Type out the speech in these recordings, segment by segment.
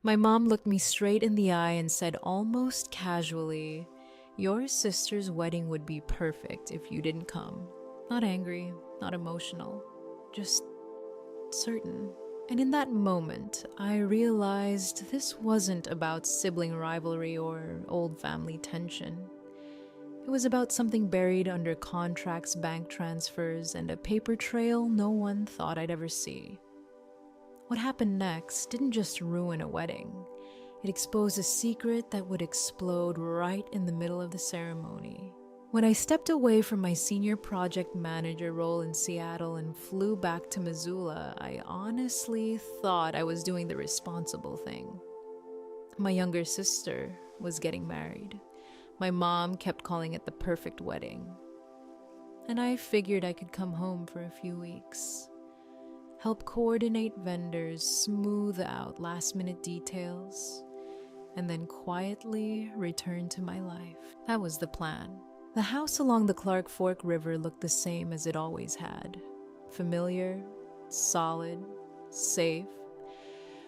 My mom looked me straight in the eye and said almost casually, "Your sister's wedding would be perfect if you didn't come." Not angry, not emotional, just certain. And in that moment, I realized this wasn't about sibling rivalry or old family tension. It was about something buried under contracts, bank transfers, and a paper trail no one thought I'd ever see. What happened next didn't just ruin a wedding. It exposed a secret that would explode right in the middle of the ceremony. When I stepped away from my senior project manager role in Seattle and flew back to Missoula, I honestly thought I was doing the responsible thing. My younger sister was getting married. My mom kept calling it the perfect wedding. And I figured I could come home for a few weeks, help coordinate vendors, smooth out last-minute details, and then quietly return to my life. That was the plan. The house along the Clark Fork River looked the same as it always had. Familiar, solid, safe.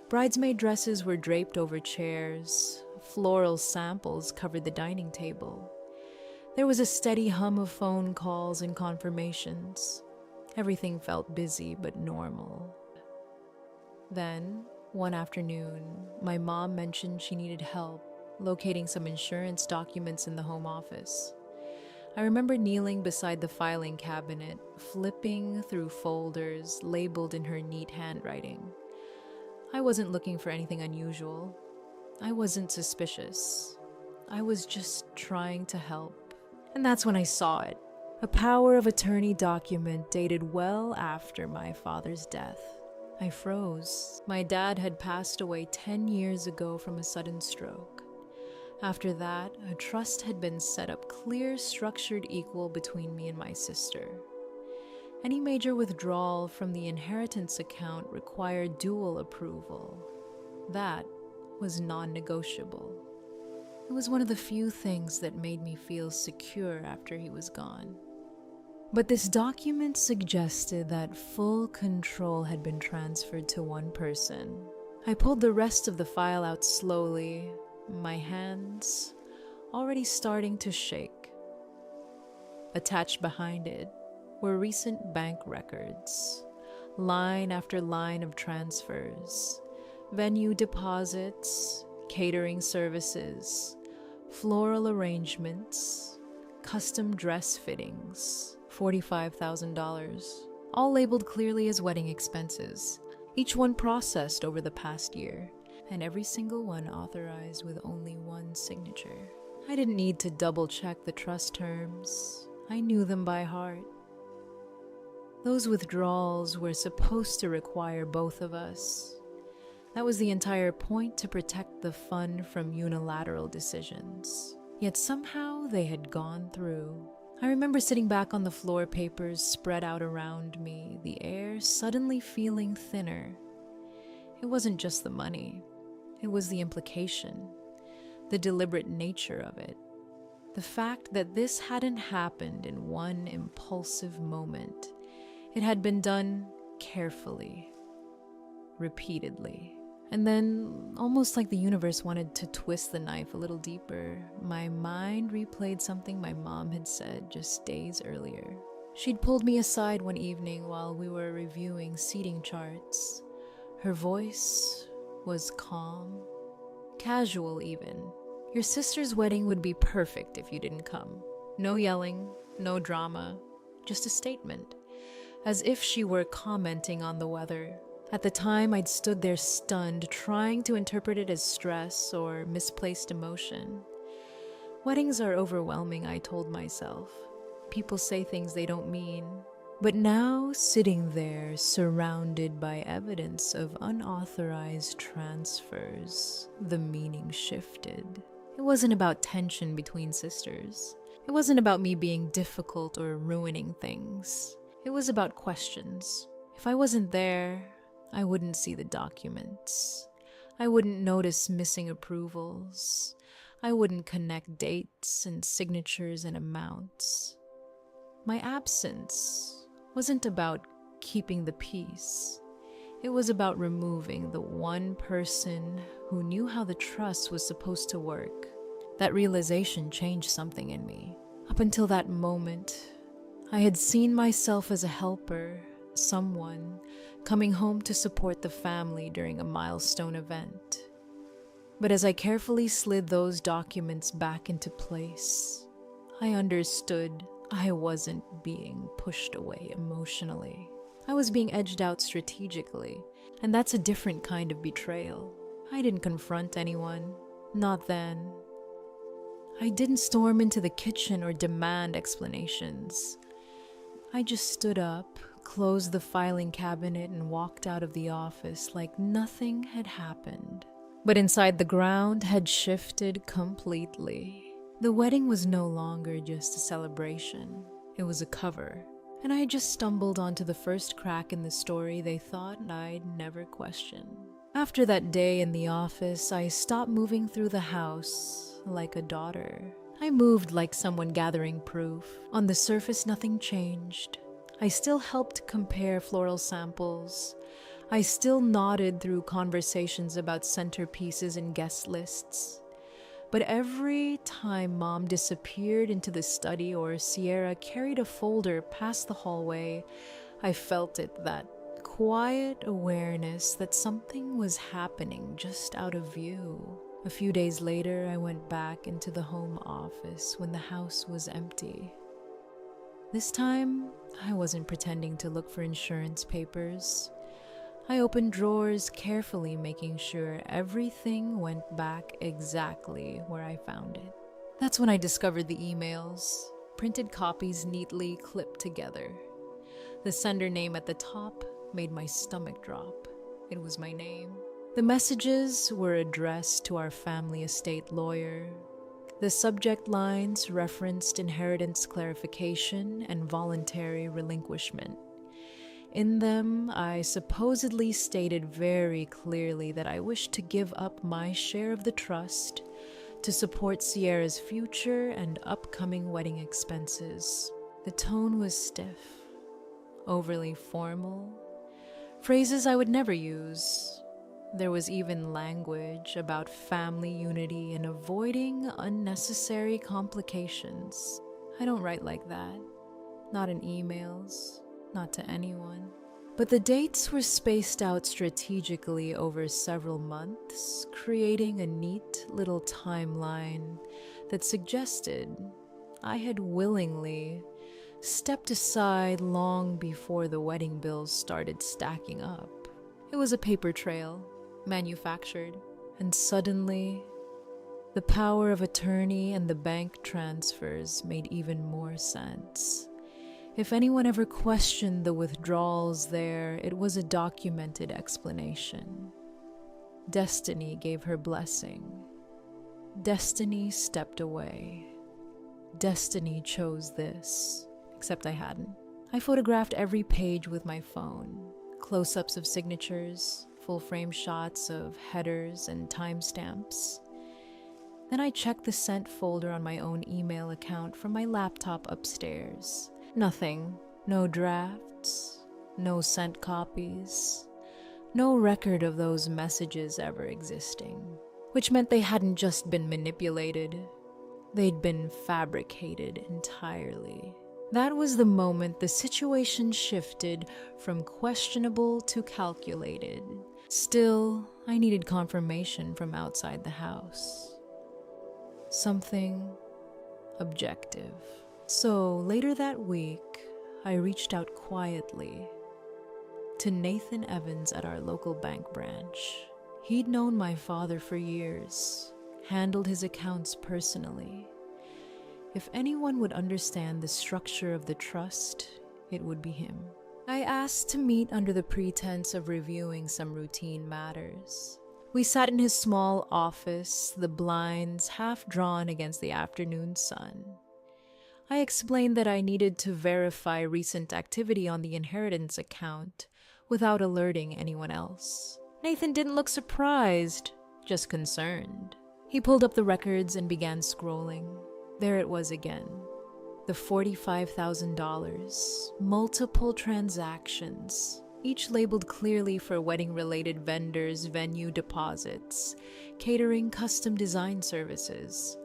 Bridesmaid dresses were draped over chairs. Floral samples covered the dining table. There was a steady hum of phone calls and confirmations. Everything felt busy but normal. Then, one afternoon, my mom mentioned she needed help locating some insurance documents in the home office. I remember kneeling beside the filing cabinet, flipping through folders labeled in her neat handwriting. I wasn't looking for anything unusual. I wasn't suspicious. I was just trying to help. And that's when I saw it. A power of attorney document dated well after my father's death. I froze. My dad had passed away 10 years ago from a sudden stroke. After that, a trust had been set up, clear, structured, equal between me and my sister. Any major withdrawal from the inheritance account required dual approval. That was non-negotiable. It was one of the few things that made me feel secure after he was gone. But this document suggested that full control had been transferred to one person. I pulled the rest of the file out slowly, my hands already starting to shake. Attached behind it were recent bank records, line after line of transfers, venue deposits, catering services, floral arrangements, custom dress fittings, $45,000, all labeled clearly as wedding expenses, each one processed over the past year, and every single one authorized with only one signature. I didn't need to double-check the trust terms. I knew them by heart. Those withdrawals were supposed to require both of us. That was the entire point, to protect the fund from unilateral decisions. Yet somehow they had gone through. I remember sitting back on the floor, papers spread out around me, the air suddenly feeling thinner. It wasn't just the money. It was the implication, the deliberate nature of it. The fact that this hadn't happened in one impulsive moment. It had been done carefully, repeatedly. And then, almost like the universe wanted to twist the knife a little deeper, my mind replayed something my mom had said just days earlier. She'd pulled me aside one evening while we were reviewing seating charts. Her voice was calm, casual even. "Your sister's wedding would be perfect if you didn't come." No yelling, no drama, just a statement, as if she were commenting on the weather. At the time, I'd stood there stunned, trying to interpret it as stress or misplaced emotion. Weddings are overwhelming, I told myself. People say things they don't mean. But now, sitting there, surrounded by evidence of unauthorized transfers, the meaning shifted. It wasn't about tension between sisters. It wasn't about me being difficult or ruining things. It was about questions. If I wasn't there, I wouldn't see the documents. I wouldn't notice missing approvals. I wouldn't connect dates and signatures and amounts. My absence wasn't about keeping the peace. It was about removing the one person who knew how the trust was supposed to work. That realization changed something in me. Up until that moment, I had seen myself as a helper, someone coming home to support the family during a milestone event. But as I carefully slid those documents back into place, I understood I wasn't being pushed away emotionally. I was being edged out strategically, and that's a different kind of betrayal. I didn't confront anyone, not then. I didn't storm into the kitchen or demand explanations. I just stood up, closed the filing cabinet, and walked out of the office like nothing had happened. But inside, the ground had shifted completely. The wedding was no longer just a celebration. It was a cover. And I just stumbled onto the first crack in the story they thought I'd never question. After that day in the office, I stopped moving through the house like a daughter. I moved like someone gathering proof. On the surface, nothing changed. I still helped compare floral samples. I still nodded through conversations about centerpieces and guest lists. But every time Mom disappeared into the study or Sierra carried a folder past the hallway, I felt it, that quiet awareness that something was happening just out of view. A few days later, I went back into the home office when the house was empty. This time, I wasn't pretending to look for insurance papers. I opened drawers carefully, making sure everything went back exactly where I found it. That's when I discovered the emails, printed copies neatly clipped together. The sender name at the top made my stomach drop. It was my name. The messages were addressed to our family estate lawyer. The subject lines referenced inheritance clarification and voluntary relinquishment. In them, I supposedly stated very clearly that I wished to give up my share of the trust to support Sierra's future and upcoming wedding expenses. The tone was stiff, overly formal, phrases I would never use. There was even language about family unity and avoiding unnecessary complications. I don't write like that, not in emails. Not to anyone. But the dates were spaced out strategically over several months, creating a neat little timeline that suggested I had willingly stepped aside long before the wedding bills started stacking up. It was a paper trail, manufactured, and suddenly, the power of attorney and the bank transfers made even more sense. If anyone ever questioned the withdrawals there, it was a documented explanation. Destiny gave her blessing. Destiny stepped away. Destiny chose this, except I hadn't. I photographed every page with my phone, close-ups of signatures, full-frame shots of headers and timestamps. Then I checked the sent folder on my own email account from my laptop upstairs. Nothing. No drafts. No sent copies. No record of those messages ever existing. Which meant they hadn't just been manipulated. They'd been fabricated entirely. That was the moment the situation shifted from questionable to calculated. Still, I needed confirmation from outside the house. Something objective. So later that week, I reached out quietly to Nathan Evans at our local bank branch. He'd known my father for years, handled his accounts personally. If anyone would understand the structure of the trust, it would be him. I asked to meet under the pretense of reviewing some routine matters. We sat in his small office, the blinds half drawn against the afternoon sun. I explained that I needed to verify recent activity on the inheritance account without alerting anyone else. Nathan didn't look surprised, just concerned. He pulled up the records and began scrolling. There it was again. The $45,000, multiple transactions, each labeled clearly for wedding-related vendors, venue deposits, catering, custom design services.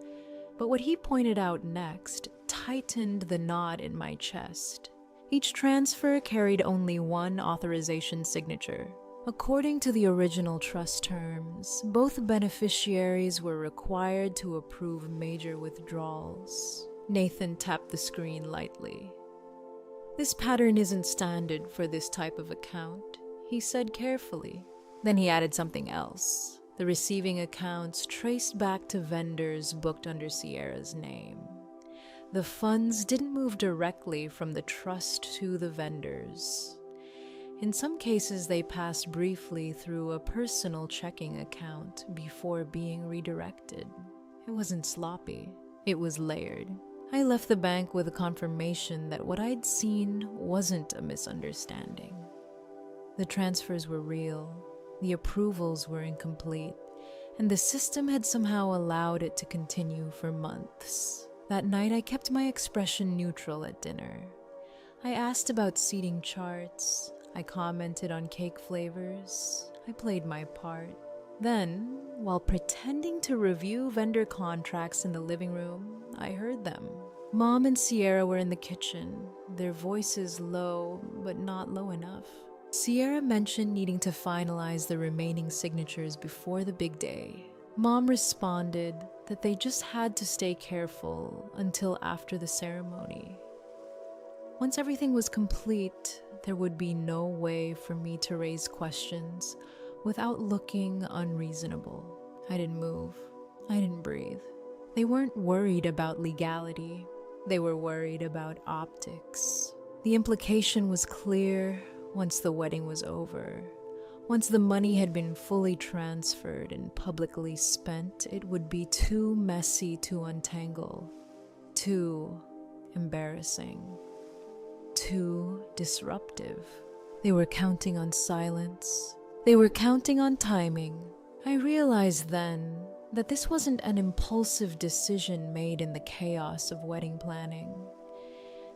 But what he pointed out next tightened the knot in my chest. Each transfer carried only one authorization signature. According to the original trust terms, both beneficiaries were required to approve major withdrawals. Nathan tapped the screen lightly. "This pattern isn't standard for this type of account," he said carefully. Then he added something else. The receiving accounts traced back to vendors booked under Sierra's name. The funds didn't move directly from the trust to the vendors. In some cases, they passed briefly through a personal checking account before being redirected. It wasn't sloppy. It was layered. I left the bank with a confirmation that what I'd seen wasn't a misunderstanding. The transfers were real, the approvals were incomplete, and the system had somehow allowed it to continue for months. That night, I kept my expression neutral at dinner. I asked about seating charts. I commented on cake flavors. I played my part. Then, while pretending to review vendor contracts in the living room, I heard them. Mom and Sierra were in the kitchen, their voices low, but not low enough. Sierra mentioned needing to finalize the remaining signatures before the big day. Mom responded that they just had to stay careful until after the ceremony. Once everything was complete, there would be no way for me to raise questions without looking unreasonable. I didn't move. I didn't breathe. They weren't worried about legality. They were worried about optics. The implication was clear once the wedding was over. Once the money had been fully transferred and publicly spent, it would be too messy to untangle, too embarrassing, too disruptive. They were counting on silence. They were counting on timing. I realized then that this wasn't an impulsive decision made in the chaos of wedding planning.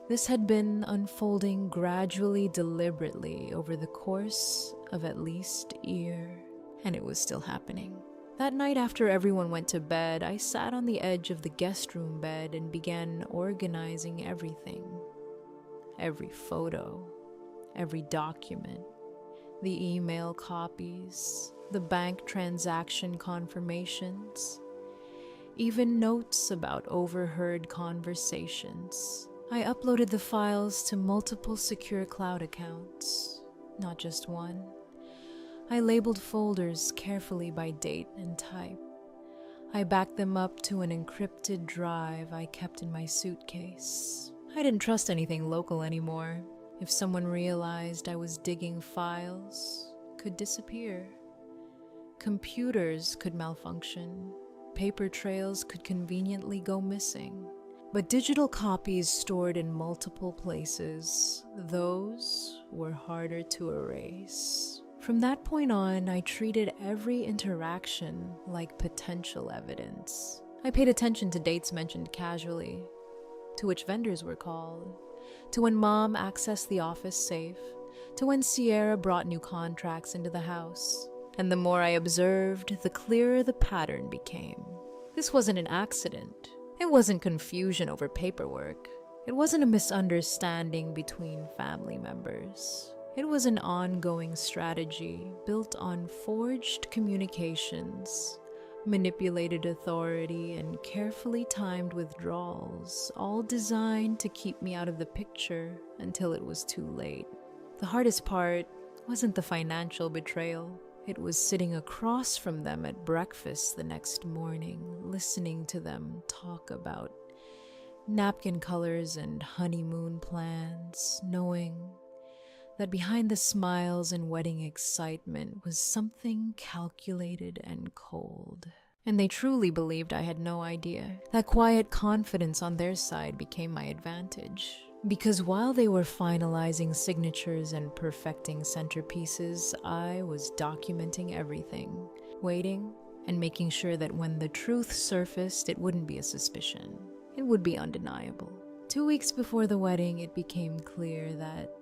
This had been unfolding gradually, deliberately over the course of at least a year, and it was still happening. That night after everyone went to bed, I sat on the edge of the guest room bed and began organizing everything. Every photo, every document, the email copies, the bank transaction confirmations, even notes about overheard conversations. I uploaded the files to multiple secure cloud accounts, not just one. I labeled folders carefully by date and type. I backed them up to an encrypted drive I kept in my suitcase. I didn't trust anything local anymore. If someone realized I was digging files, could disappear. Computers could malfunction. Paper trails could conveniently go missing. But digital copies stored in multiple places, those were harder to erase. From that point on, I treated every interaction like potential evidence. I paid attention to dates mentioned casually, to which vendors were called, to when Mom accessed the office safe, to when Sierra brought new contracts into the house. And the more I observed, the clearer the pattern became. This wasn't an accident. It wasn't confusion over paperwork. It wasn't a misunderstanding between family members. It was an ongoing strategy built on forged communications, manipulated authority, and carefully timed withdrawals, all designed to keep me out of the picture until it was too late. The hardest part wasn't the financial betrayal. It was sitting across from them at breakfast the next morning, listening to them talk about napkin colors and honeymoon plans, knowing that behind the smiles and wedding excitement was something calculated and cold. And they truly believed I had no idea. That quiet confidence on their side became my advantage. Because while they were finalizing signatures and perfecting centerpieces, I was documenting everything, waiting and making sure that when the truth surfaced, it wouldn't be a suspicion. It would be undeniable. 2 weeks before the wedding, it became clear that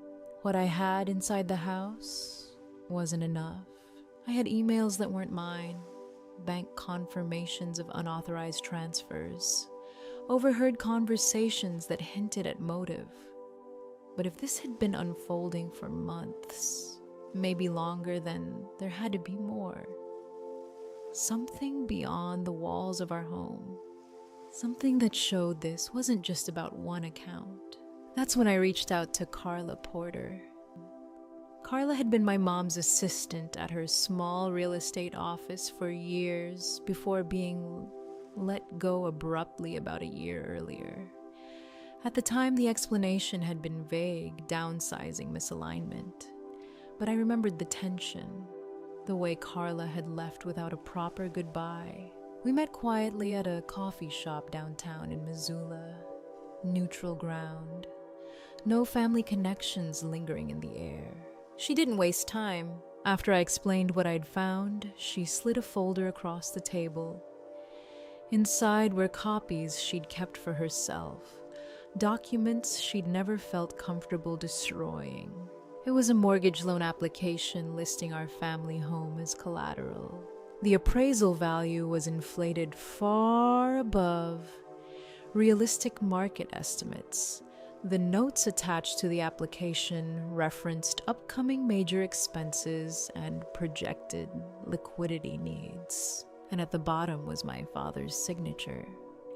What I had inside the house wasn't enough. I had emails that weren't mine, bank confirmations of unauthorized transfers, overheard conversations that hinted at motive. But if this had been unfolding for months, maybe longer, then there had to be more. Something beyond the walls of our home. Something that showed this wasn't just about one account. That's when I reached out to Carla Porter. Carla had been my mom's assistant at her small real estate office for years before being let go abruptly about a year earlier. At the time, the explanation had been vague, downsizing misalignment. But I remembered the tension, the way Carla had left without a proper goodbye. We met quietly at a coffee shop downtown in Missoula. Neutral ground. No family connections lingering in the air. She didn't waste time. After I explained what I'd found, she slid a folder across the table. Inside were copies she'd kept for herself, documents she'd never felt comfortable destroying. It was a mortgage loan application listing our family home as collateral. The appraisal value was inflated far above realistic market estimates. The notes attached to the application referenced upcoming major expenses and projected liquidity needs. And at the bottom was my father's signature,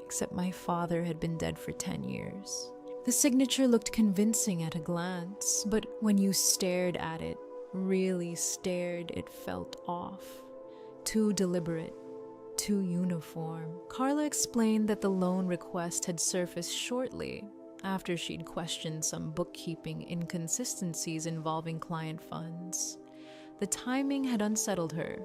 except my father had been dead for 10 years. The signature looked convincing at a glance, but when you stared at it, really stared, it felt off. Too deliberate, too uniform. Carla explained that the loan request had surfaced shortly after she'd questioned some bookkeeping inconsistencies involving client funds. The timing had unsettled her.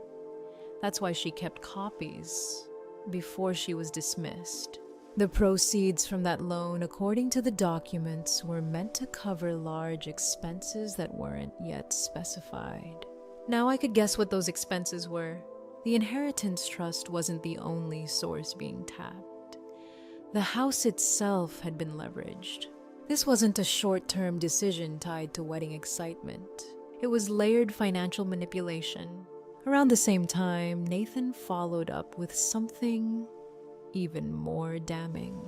That's why she kept copies before she was dismissed. The proceeds from that loan, according to the documents, were meant to cover large expenses that weren't yet specified. Now I could guess what those expenses were. The inheritance trust wasn't the only source being tapped. The house itself had been leveraged. This wasn't a short-term decision tied to wedding excitement. It was layered financial manipulation. Around the same time, Nathan followed up with something even more damning.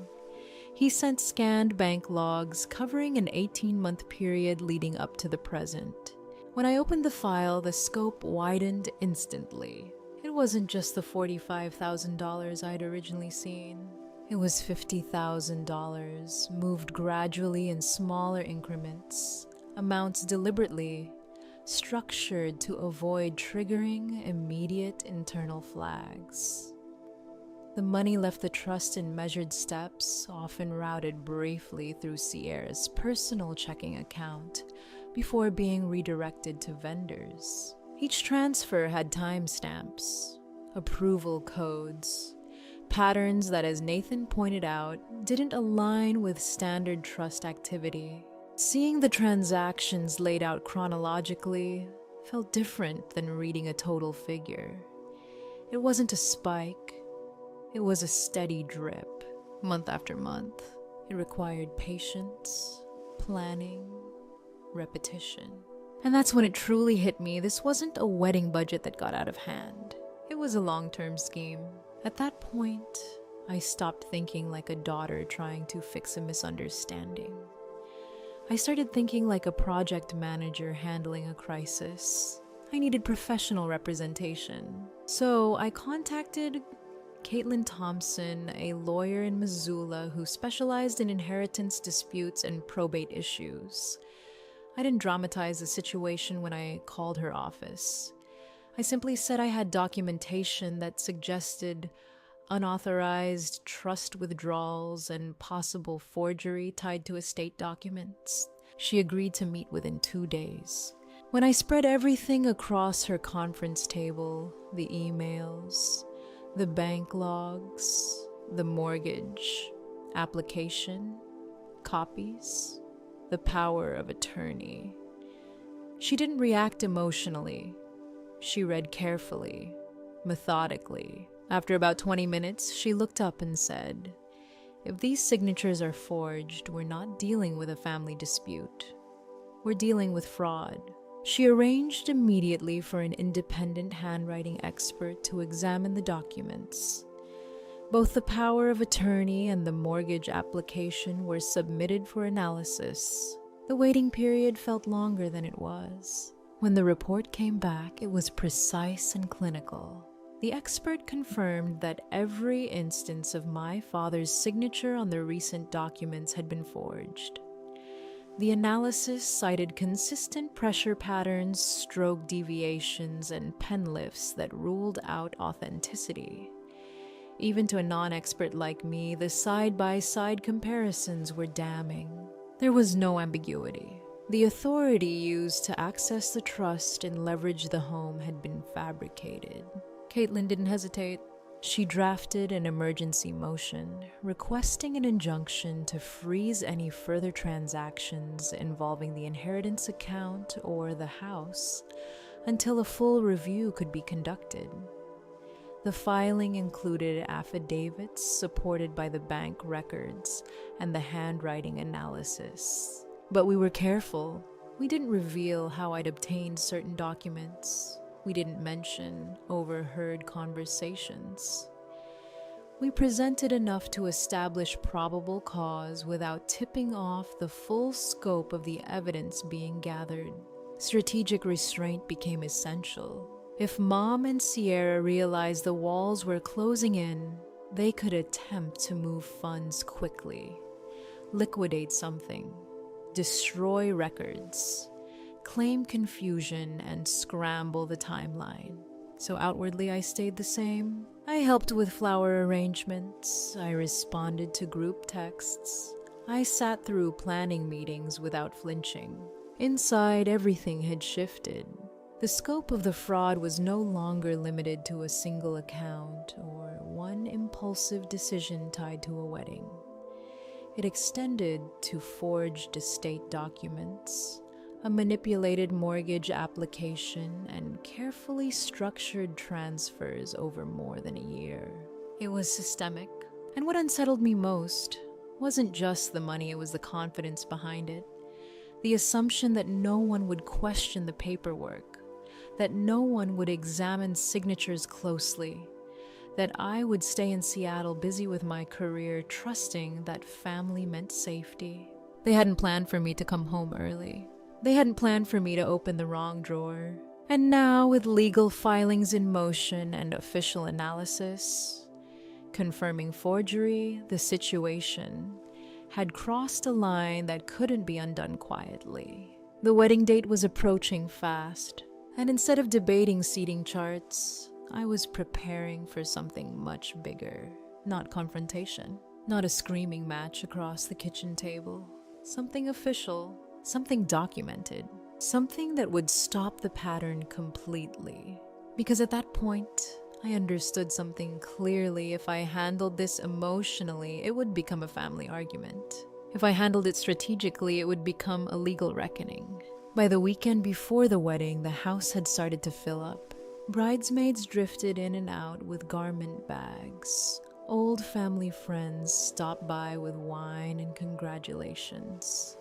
He sent scanned bank logs covering an 18-month period leading up to the present. When I opened the file, the scope widened instantly. It wasn't just the $45,000 I'd originally seen. It was $50,000, moved gradually in smaller increments, amounts deliberately structured to avoid triggering immediate internal flags. The money left the trust in measured steps, often routed briefly through Sierra's personal checking account before being redirected to vendors. Each transfer had timestamps, approval codes, patterns that, as Nathan pointed out, didn't align with standard trust activity. Seeing the transactions laid out chronologically felt different than reading a total figure. It wasn't a spike, it was a steady drip, month after month. It required patience, planning, repetition. And that's when it truly hit me. This wasn't a wedding budget that got out of hand. It was a long-term scheme. At that point, I stopped thinking like a daughter trying to fix a misunderstanding. I started thinking like a project manager handling a crisis. I needed professional representation. So I contacted Caitlin Thompson, a lawyer in Missoula who specialized in inheritance disputes and probate issues. I didn't dramatize the situation when I called her office. I simply said I had documentation that suggested unauthorized trust withdrawals and possible forgery tied to estate documents. She agreed to meet within 2 days. When I spread everything across her conference table, the emails, the bank logs, the mortgage, application, copies, the power of attorney, she didn't react emotionally. She read carefully, methodically. After about 20 minutes, she looked up and said, "If these signatures are forged, we're not dealing with a family dispute. We're dealing with fraud. She arranged immediately for an independent handwriting expert to examine the documents. Both the power of attorney and the mortgage application were submitted for analysis. The waiting period felt longer than it was. When the report came back, it was precise and clinical. The expert confirmed that every instance of my father's signature on the recent documents had been forged. The analysis cited consistent pressure patterns, stroke deviations, and pen lifts that ruled out authenticity. Even to a non-expert like me, the side-by-side comparisons were damning. There was no ambiguity. The authority used to access the trust and leverage the home had been fabricated. Caitlin didn't hesitate. She drafted an emergency motion, requesting an injunction to freeze any further transactions involving the inheritance account or the house until a full review could be conducted. The filing included affidavits supported by the bank records and the handwriting analysis. But we were careful. We didn't reveal how I'd obtained certain documents. We didn't mention overheard conversations. We presented enough to establish probable cause without tipping off the full scope of the evidence being gathered. Strategic restraint became essential. If Mom and Sierra realized the walls were closing in, they could attempt to move funds quickly, liquidate something, destroy records, claim confusion, and scramble the timeline. So outwardly I stayed the same. I helped with flower arrangements. I responded to group texts. I sat through planning meetings without flinching. Inside, everything had shifted. The scope of the fraud was no longer limited to a single account or one impulsive decision tied to a wedding. It extended to forged estate documents, a manipulated mortgage application, and carefully structured transfers over more than a year. It was systemic. And what unsettled me most wasn't just the money, it was the confidence behind it. The assumption that no one would question the paperwork, that no one would examine signatures closely, that I would stay in Seattle busy with my career, trusting that family meant safety. They hadn't planned for me to come home early. They hadn't planned for me to open the wrong drawer. And now, with legal filings in motion and official analysis confirming forgery, the situation had crossed a line that couldn't be undone quietly. The wedding date was approaching fast, and instead of debating seating charts, I was preparing for something much bigger. Not confrontation, not a screaming match across the kitchen table. Something official, something documented, something that would stop the pattern completely. Because at that point, I understood something clearly. If I handled this emotionally, it would become a family argument. If I handled it strategically, it would become a legal reckoning. By the weekend before the wedding, the house had started to fill up. Bridesmaids drifted in and out with garment bags. Old family friends stopped by with wine and congratulations.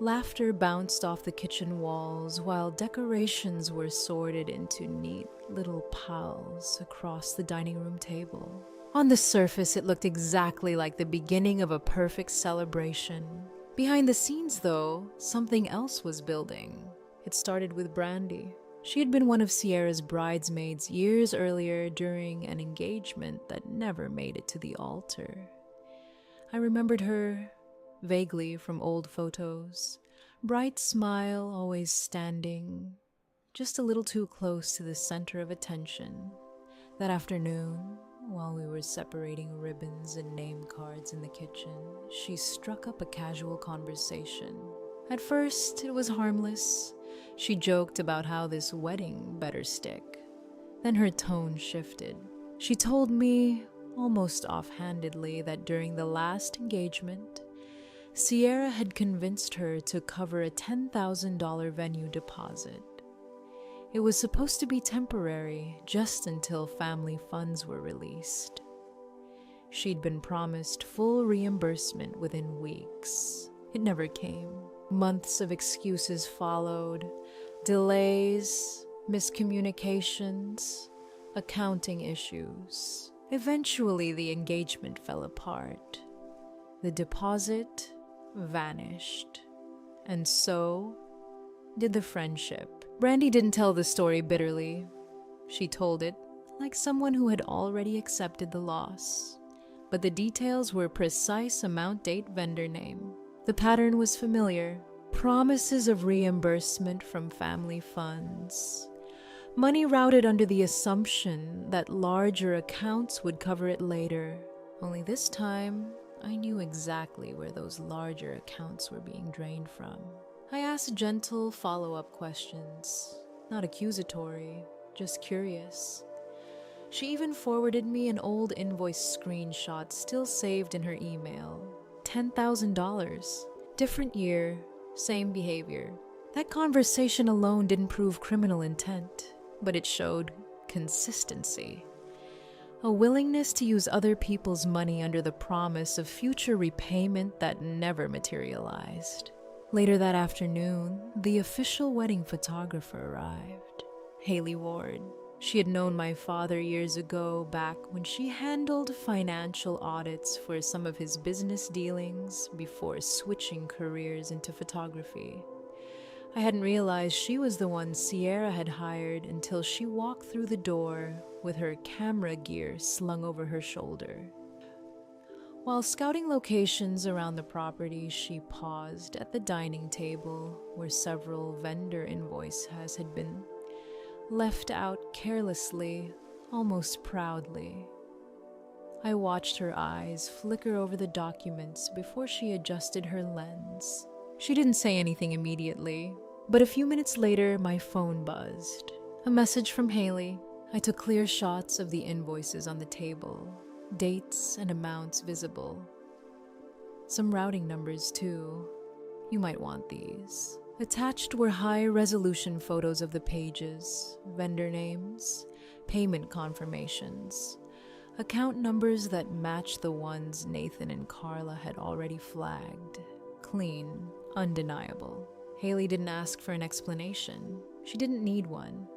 Laughter bounced off the kitchen walls while decorations were sorted into neat little piles across the dining room table. On the surface, it looked exactly like the beginning of a perfect celebration. Behind the scenes, though, something else was building. It started with Brandy. She had been one of Sierra's bridesmaids years earlier during an engagement that never made it to the altar. I remembered her vaguely from old photos. Bright smile, always standing, just a little too close to the center of attention. That afternoon, while we were separating ribbons and name cards in the kitchen, she struck up a casual conversation. At first, it was harmless. She joked about how this wedding better stick. Then her tone shifted. She told me, almost offhandedly, that during the last engagement, Sierra had convinced her to cover a $10,000 venue deposit. It was supposed to be temporary, just until family funds were released. She'd been promised full reimbursement within weeks. It never came. Months of excuses followed, delays, miscommunications, accounting issues. Eventually, the engagement fell apart. The deposit vanished. And so did the friendship. Brandy didn't tell the story bitterly. She told it like someone who had already accepted the loss. But the details were precise amount, date, vendor name. The pattern was familiar. Promises of reimbursement from family funds. Money routed under the assumption that larger accounts would cover it later. Only this time, I knew exactly where those larger accounts were being drained from. I asked gentle follow-up questions, not accusatory, just curious. She even forwarded me an old invoice screenshot still saved in her email. $10,000. Different year, same behavior. That conversation alone didn't prove criminal intent, but it showed consistency. A willingness to use other people's money under the promise of future repayment that never materialized. Later that afternoon, the official wedding photographer arrived. Haley Ward. She had known my father years ago, back when she handled financial audits for some of his business dealings before switching careers into photography. I hadn't realized she was the one Sierra had hired until she walked through the door with her camera gear slung over her shoulder. While scouting locations around the property, she paused at the dining table where several vendor invoices had been left out carelessly, almost proudly. I watched her eyes flicker over the documents before she adjusted her lens. She didn't say anything immediately, but a few minutes later, my phone buzzed. A message from Haley. I took clear shots of the invoices on the table, dates and amounts visible. Some routing numbers, too. You might want these. Attached were high-resolution photos of the pages, vendor names, payment confirmations, account numbers that matched the ones Nathan and Carla had already flagged. Clean, undeniable. Haley didn't ask for an explanation. She didn't need one.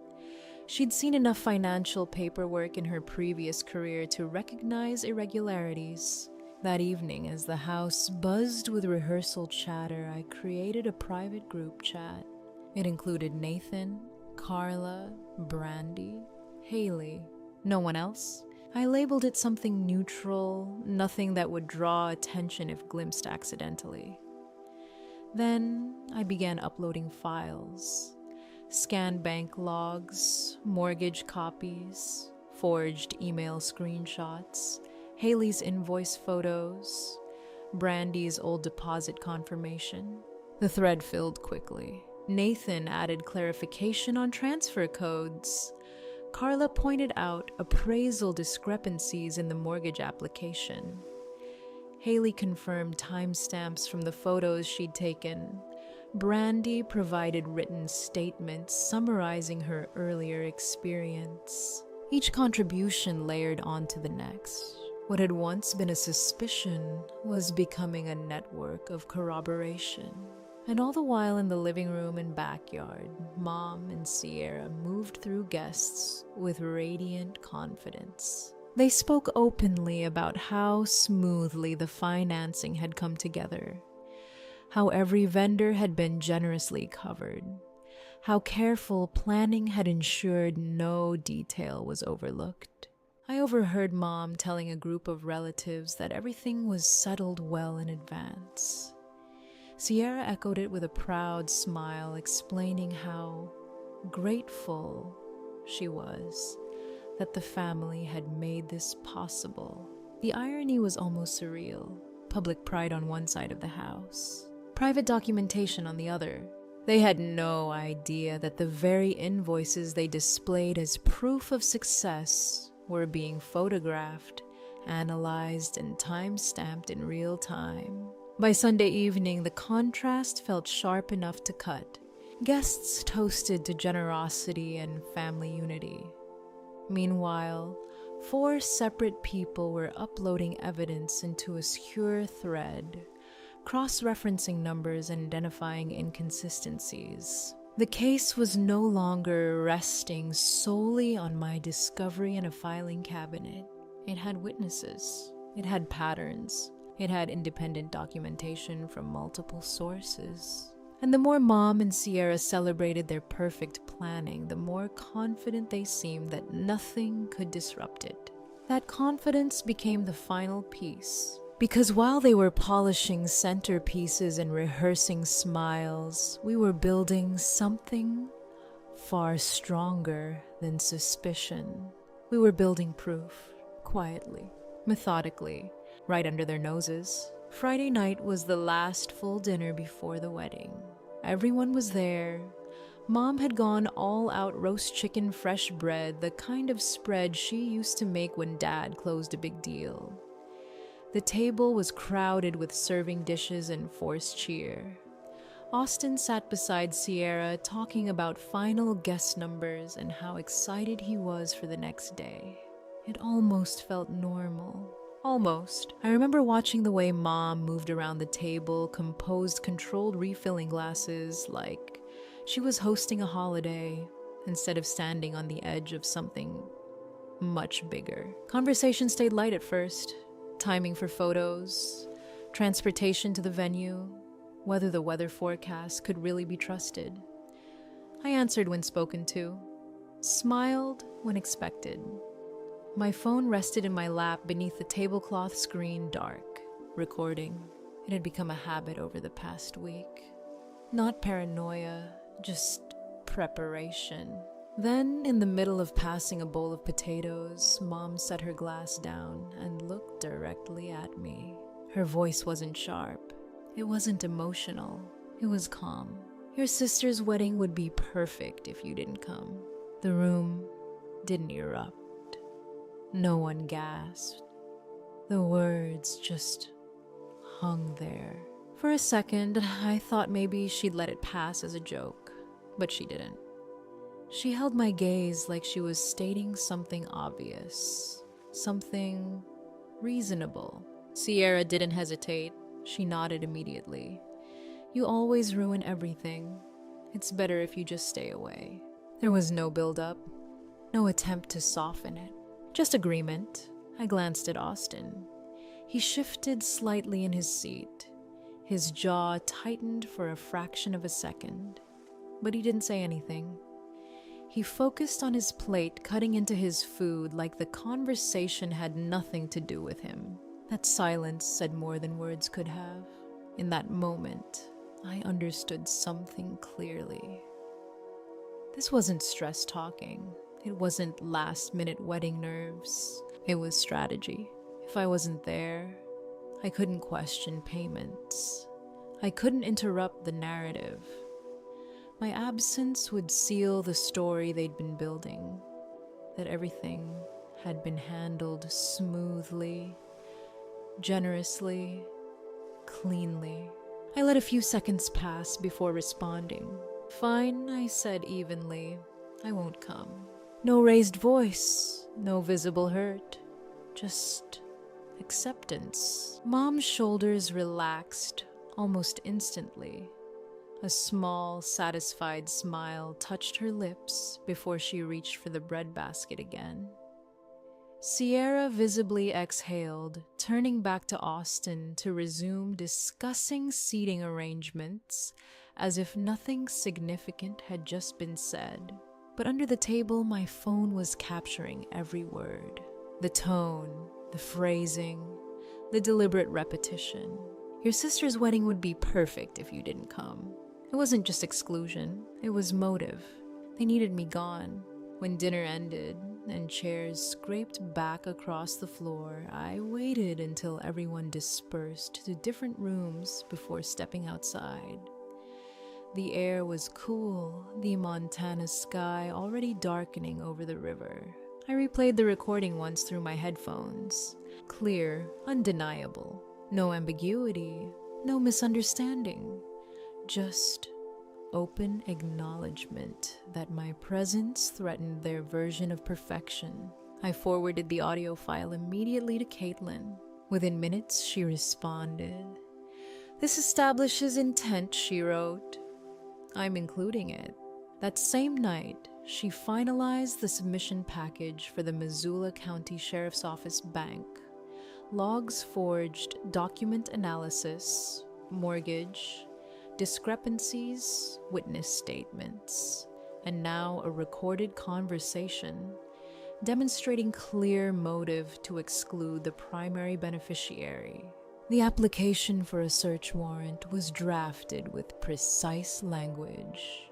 She'd seen enough financial paperwork in her previous career to recognize irregularities. That evening, as the house buzzed with rehearsal chatter, I created a private group chat. It included Nathan, Carla, Brandy, Haley. No one else? I labeled it something neutral, nothing that would draw attention if glimpsed accidentally. Then I began uploading files. Scanned bank logs, mortgage copies, forged email screenshots, Haley's invoice photos, Brandy's old deposit confirmation. The thread filled quickly. Nathan added clarification on transfer codes. Carla pointed out appraisal discrepancies in the mortgage application. Haley confirmed timestamps from the photos she'd taken. Brandy provided written statements summarizing her earlier experience. Each contribution layered onto the next. What had once been a suspicion was becoming a network of corroboration. And all the while in the living room and backyard, Mom and Sierra moved through guests with radiant confidence. They spoke openly about how smoothly the financing had come together, how every vendor had been generously covered, how careful planning had ensured no detail was overlooked. I overheard Mom telling a group of relatives that everything was settled well in advance. Sierra echoed it with a proud smile, explaining how grateful she was that the family had made this possible. The irony was almost surreal. Public pride on one side of the house, private documentation on the other. They had no idea that the very invoices they displayed as proof of success were being photographed, analyzed, and time-stamped in real time. By Sunday evening, the contrast felt sharp enough to cut. Guests toasted to generosity and family unity. Meanwhile, 4 separate people were uploading evidence into a secure thread, cross-referencing numbers and identifying inconsistencies. The case was no longer resting solely on my discovery in a filing cabinet. It had witnesses. It had patterns. It had independent documentation from multiple sources. And the more Mom and Sierra celebrated their perfect planning, the more confident they seemed that nothing could disrupt it. That confidence became the final piece. Because while they were polishing centerpieces and rehearsing smiles, we were building something far stronger than suspicion. We were building proof, quietly, methodically, right under their noses. Friday night was the last full dinner before the wedding. Everyone was there. Mom had gone all-out roast chicken, fresh bread, the kind of spread she used to make when Dad closed a big deal. The table was crowded with serving dishes and forced cheer. Austin sat beside Sierra, talking about final guest numbers and how excited he was for the next day. It almost felt normal. Almost. I remember watching the way Mom moved around the table, composed, controlled refilling glasses like she was hosting a holiday instead of standing on the edge of something much bigger. Conversation stayed light at first. Timing for photos, transportation to the venue, whether the weather forecast could really be trusted. I answered when spoken to, smiled when expected. My phone rested in my lap beneath the tablecloth screen, dark, recording. It had become a habit over the past week. Not paranoia, just preparation. Then, in the middle of passing a bowl of potatoes, Mom set her glass down and looked directly at me. Her voice wasn't sharp. It wasn't emotional. It was calm. Your sister's wedding would be perfect if you didn't come. The room didn't erupt. No one gasped. The words just hung there. For a second, I thought maybe she'd let it pass as a joke, but she didn't. She held my gaze like she was stating something obvious, something reasonable. Sierra didn't hesitate. She nodded immediately. You always ruin everything. It's better if you just stay away. There was no build-up, no attempt to soften it, just agreement. I glanced at Austin. He shifted slightly in his seat. His jaw tightened for a fraction of a second, but he didn't say anything. He focused on his plate, cutting into his food like the conversation had nothing to do with him. That silence said more than words could have. In that moment, I understood something clearly. This wasn't stress talking. It wasn't last-minute wedding nerves. It was strategy. If I wasn't there, I couldn't question payments. I couldn't interrupt the narrative. My absence would seal the story they'd been building, that everything had been handled smoothly, generously, cleanly. I let a few seconds pass before responding. Fine, I said evenly. I won't come. No raised voice, no visible hurt, just acceptance. Mom's shoulders relaxed almost instantly. A small, satisfied smile touched her lips before she reached for the breadbasket again. Sierra visibly exhaled, turning back to Austin to resume discussing seating arrangements as if nothing significant had just been said. But under the table, my phone was capturing every word. The tone, the phrasing, the deliberate repetition. Your sister's wedding would be perfect if you didn't come. It wasn't just exclusion, it was motive. They needed me gone. When dinner ended and chairs scraped back across the floor, I waited until everyone dispersed to different rooms before stepping outside. The air was cool, the Montana sky already darkening over the river. I replayed the recording once through my headphones. Clear, undeniable. No ambiguity, no misunderstanding. Just open acknowledgement that my presence threatened their version of perfection. I forwarded the audio file immediately to Caitlin. Within minutes, she responded. This establishes intent, she wrote. I'm including it. That same night, she finalized the submission package for the Missoula County Sheriff's Office Bank. Logs forged, document analysis, mortgage, discrepancies, witness statements, and now a recorded conversation demonstrating clear motive to exclude the primary beneficiary. The application for a search warrant was drafted with precise language.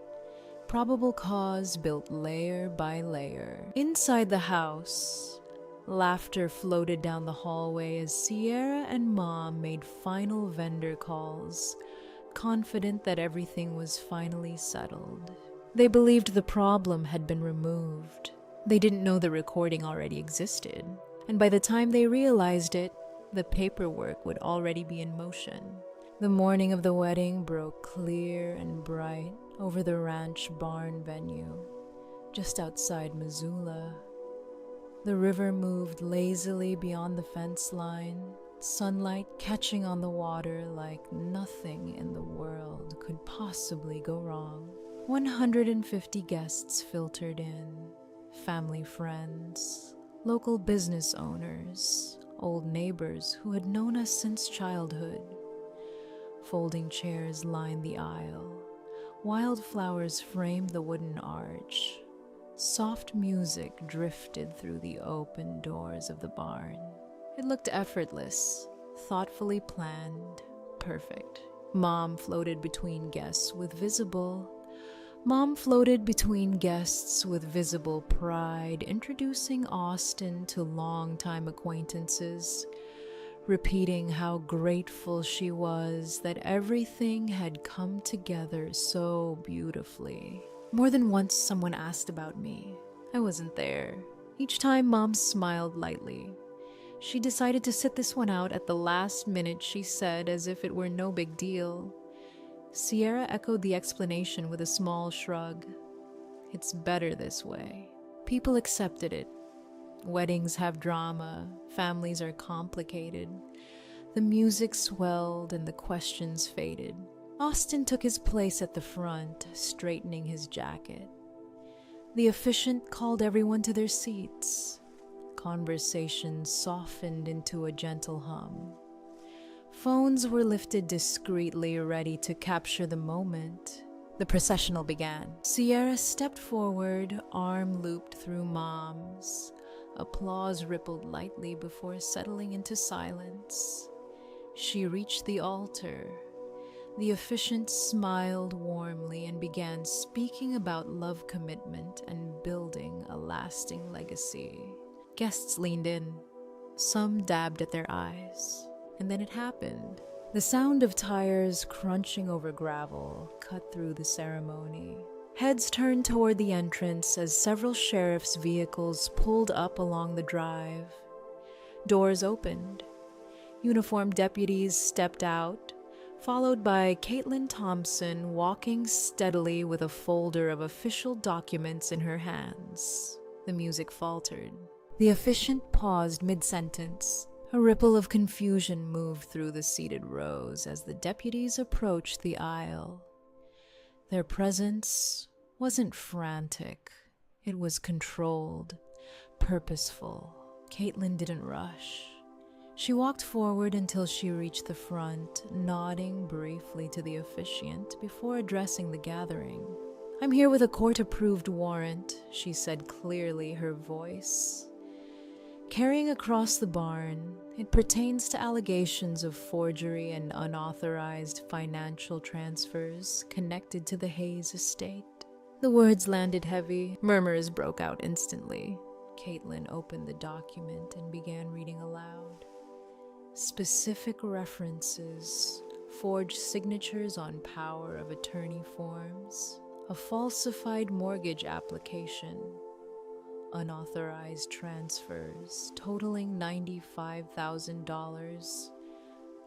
Probable cause built layer by layer. Inside the house, laughter floated down the hallway as Sierra and Mom made final vendor calls, confident that everything was finally settled. They believed the problem had been removed. They didn't know the recording already existed, and by the time they realized it, the paperwork would already be in motion. The morning of the wedding broke clear and bright over the ranch barn venue, just outside Missoula. The river moved lazily beyond the fence line, sunlight catching on the water like nothing in the world could possibly go wrong. 150 guests filtered in, family friends, local business owners, old neighbors who had known us since childhood. Folding chairs lined the aisle. Wildflowers framed the wooden arch. Soft music drifted through the open doors of the barn. It looked effortless, thoughtfully planned, perfect. Mom floated between guests with visible pride, introducing Austin to longtime acquaintances, repeating how grateful she was that everything had come together so beautifully. More than once, someone asked about me. I wasn't there. Each time, Mom smiled lightly. She decided to sit this one out at the last minute, she said, as if it were no big deal. Sierra echoed the explanation with a small shrug. It's better this way. People accepted it. Weddings have drama. Families are complicated. The music swelled and the questions faded. Austin took his place at the front, straightening his jacket. The officiant called everyone to their seats. Conversation softened into a gentle hum. Phones were lifted discreetly, ready to capture the moment. The processional began. Sierra stepped forward, arm looped through Mom's. Applause rippled lightly before settling into silence. She reached the altar. The officiant smiled warmly and began speaking about love, commitment, and building a lasting legacy. Guests leaned in. Some dabbed at their eyes. And then it happened. The sound of tires crunching over gravel cut through the ceremony. Heads turned toward the entrance as several sheriff's vehicles pulled up along the drive. Doors opened. Uniformed deputies stepped out, followed by Caitlin Thompson walking steadily with a folder of official documents in her hands. The music faltered. The officiant paused mid-sentence. A ripple of confusion moved through the seated rows as the deputies approached the aisle. Their presence wasn't frantic. It was controlled, purposeful. Caitlin didn't rush. She walked forward until she reached the front, nodding briefly to the officiant before addressing the gathering. I'm here with a court-approved warrant, she said clearly, her voice carrying across the barn. It pertains to allegations of forgery and unauthorized financial transfers connected to the Hayes estate. The words landed heavy. Murmurs broke out instantly. Caitlin opened the document and began reading aloud. Specific references, forged signatures on power of attorney forms, a falsified mortgage application, unauthorized transfers totaling $95,000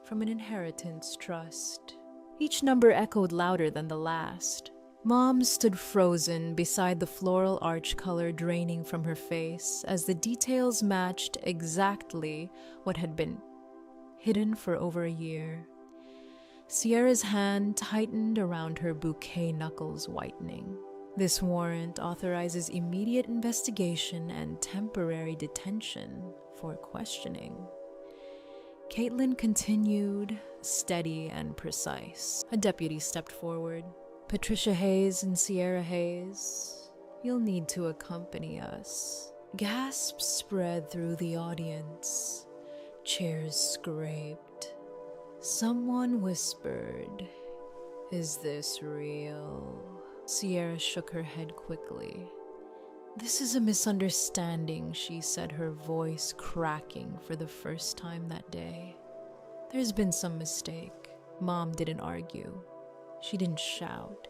from an inheritance trust. Each number echoed louder than the last. Mom stood frozen beside the floral arch color draining from her face as the details matched exactly what had been hidden for over a year. Sierra's hand tightened around her bouquet knuckles, whitening. This warrant authorizes immediate investigation and temporary detention for questioning. Caitlin continued, steady and precise. A deputy stepped forward. Patricia Hayes and Sierra Hayes, you'll need to accompany us. Gasps spread through the audience. Chairs scraped. Someone whispered, "Is this real?" Sierra shook her head quickly. "This is a misunderstanding," she said, her voice cracking for the first time that day. "There's been some mistake." Mom didn't argue. She didn't shout.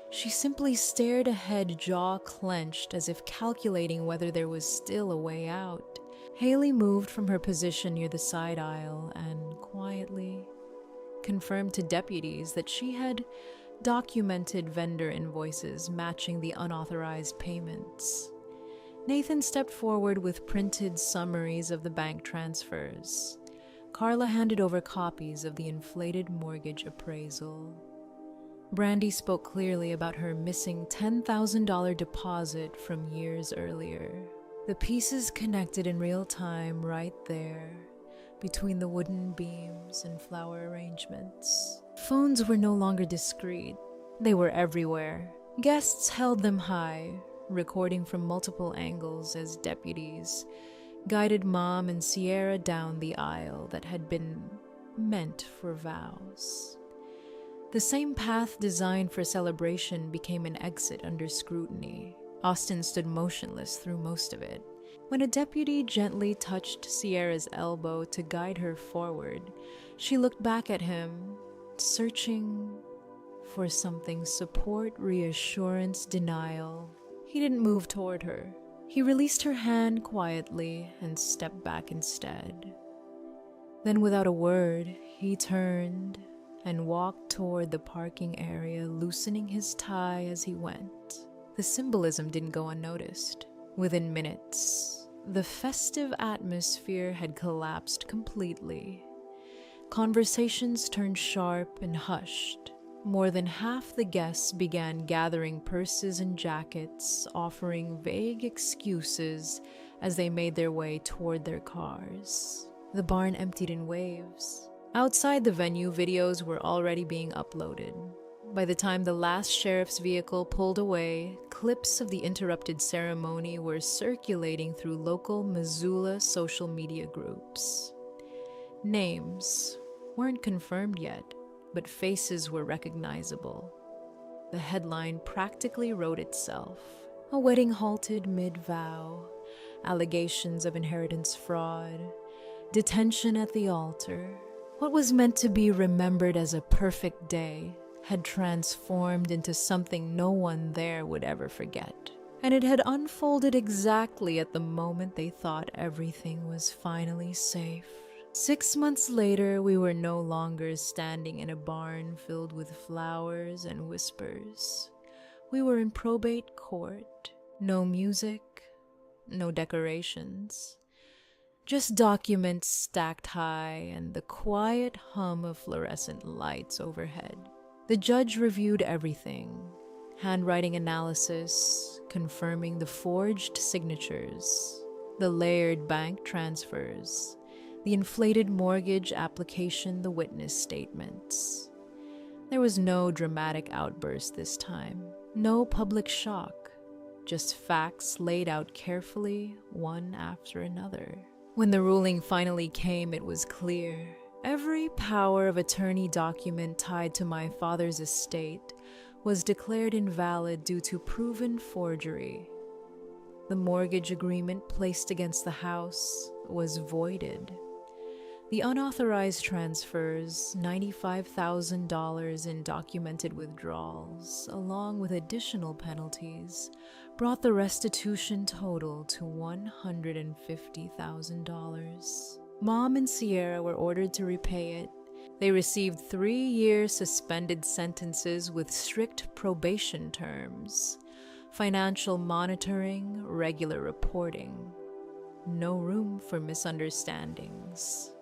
She simply stared ahead, jaw clenched, as if calculating whether there was still a way out. Haley moved from her position near the side aisle and quietly confirmed to deputies that she had documented vendor invoices matching the unauthorized payments. Nathan stepped forward with printed summaries of the bank transfers. Carla handed over copies of the inflated mortgage appraisal. Brandy spoke clearly about her missing $10,000 deposit from years earlier. The pieces connected in real time right there, between the wooden beams and flower arrangements. Phones were no longer discreet. They were everywhere. Guests held them high, recording from multiple angles as deputies guided Mom and Sierra down the aisle that had been meant for vows. The same path designed for celebration became an exit under scrutiny. Austin stood motionless through most of it. When a deputy gently touched Sierra's elbow to guide her forward, she looked back at him, searching for something: support, reassurance, denial. He didn't move toward her. He released her hand quietly and stepped back instead. Then, without a word, he turned and walked toward the parking area, loosening his tie as he went. The symbolism didn't go unnoticed. Within minutes, the festive atmosphere had collapsed completely. Conversations turned sharp and hushed. More than half the guests began gathering purses and jackets, offering vague excuses as they made their way toward their cars. The barn emptied in waves. Outside the venue, videos were already being uploaded. By the time the last sheriff's vehicle pulled away, clips of the interrupted ceremony were circulating through local Missoula social media groups. Names weren't confirmed yet, but faces were recognizable. The headline practically wrote itself. A wedding halted mid-vow, allegations of inheritance fraud, detention at the altar. What was meant to be remembered as a perfect day had transformed into something no one there would ever forget. And it had unfolded exactly at the moment they thought everything was finally safe. 6 months later, we were no longer standing in a barn filled with flowers and whispers. We were in probate court. No music, no decorations. Just documents stacked high and the quiet hum of fluorescent lights overhead. The judge reviewed everything: handwriting analysis, confirming the forged signatures, the layered bank transfers, the inflated mortgage application, the witness statements. There was no dramatic outburst this time, no public shock, just facts laid out carefully, one after another. When the ruling finally came, it was clear. Every power of attorney document tied to my father's estate was declared invalid due to proven forgery. The mortgage agreement placed against the house was voided. The unauthorized transfers, $95,000 in documented withdrawals, along with additional penalties, brought the restitution total to $150,000. Mom and Sierra were ordered to repay it. They received 3-year suspended sentences with strict probation terms, financial monitoring, regular reporting. No room for misunderstandings.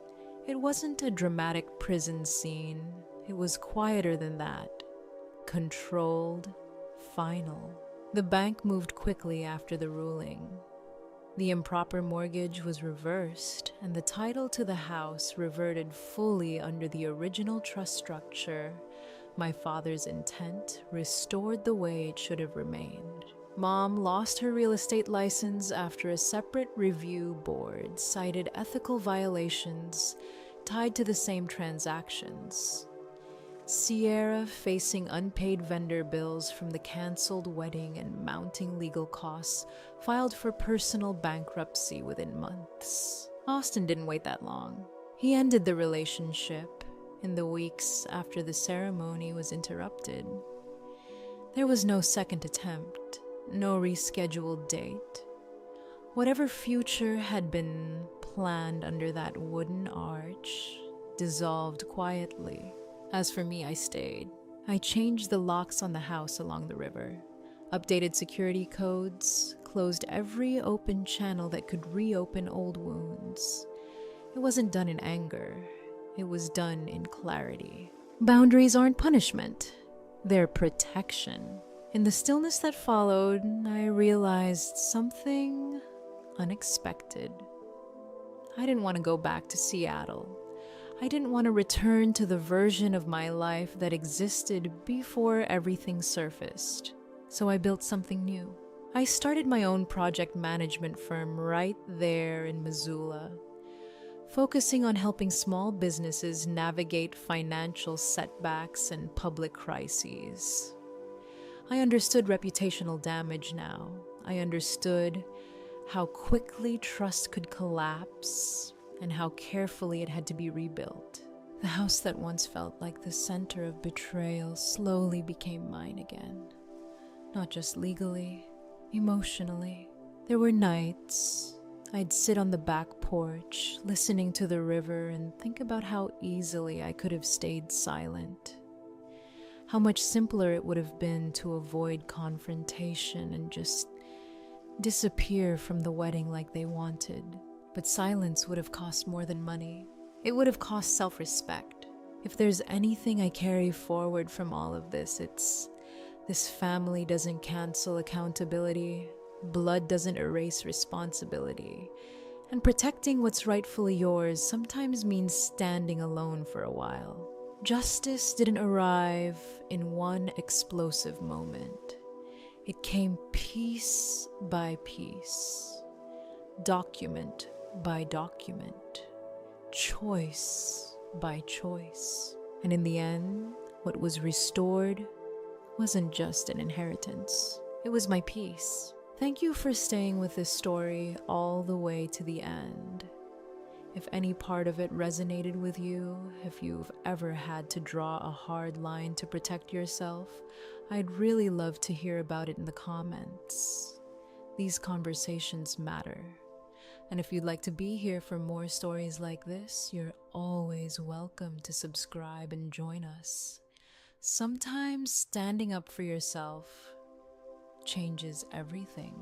It wasn't a dramatic prison scene. It was quieter than that. Controlled, final. The bank moved quickly after the ruling. The improper mortgage was reversed, and the title to the house reverted fully under the original trust structure. My father's intent restored the way it should have remained. Mom lost her real estate license after a separate review board cited ethical violations tied to the same transactions. Sierra, facing unpaid vendor bills from the canceled wedding and mounting legal costs, filed for personal bankruptcy within months. Austin didn't wait that long. He ended the relationship in the weeks after the ceremony was interrupted. There was no second attempt, no rescheduled date. Whatever future had been planned under that wooden arch dissolved quietly. As for me, I stayed. I changed the locks on the house along the river, updated security codes, closed every open channel that could reopen old wounds. It wasn't done in anger. It was done in clarity. Boundaries aren't punishment. They're protection. In the stillness that followed, I realized something unexpected. I didn't want to go back to Seattle. I didn't want to return to the version of my life that existed before everything surfaced. So I built something new. I started my own project management firm right there in Missoula, focusing on helping small businesses navigate financial setbacks and public crises. I understood reputational damage now. I understood how quickly trust could collapse and how carefully it had to be rebuilt. The house that once felt like the center of betrayal slowly became mine again. Not just legally, emotionally. There were nights I'd sit on the back porch, listening to the river, and think about how easily I could have stayed silent. How much simpler it would have been to avoid confrontation and just disappear from the wedding like they wanted. But silence would have cost more than money. It would have cost self-respect. If there's anything I carry forward from all of this, it's this family doesn't cancel accountability, blood doesn't erase responsibility, and protecting what's rightfully yours sometimes means standing alone for a while. Justice didn't arrive in one explosive moment. It came piece by piece, document by document, choice by choice. And in the end, what was restored wasn't just an inheritance. It was my peace. Thank you for staying with this story all the way to the end. If any part of it resonated with you, if you've ever had to draw a hard line to protect yourself, I'd really love to hear about it in the comments. These conversations matter. And if you'd like to be here for more stories like this, you're always welcome to subscribe and join us. Sometimes standing up for yourself changes everything.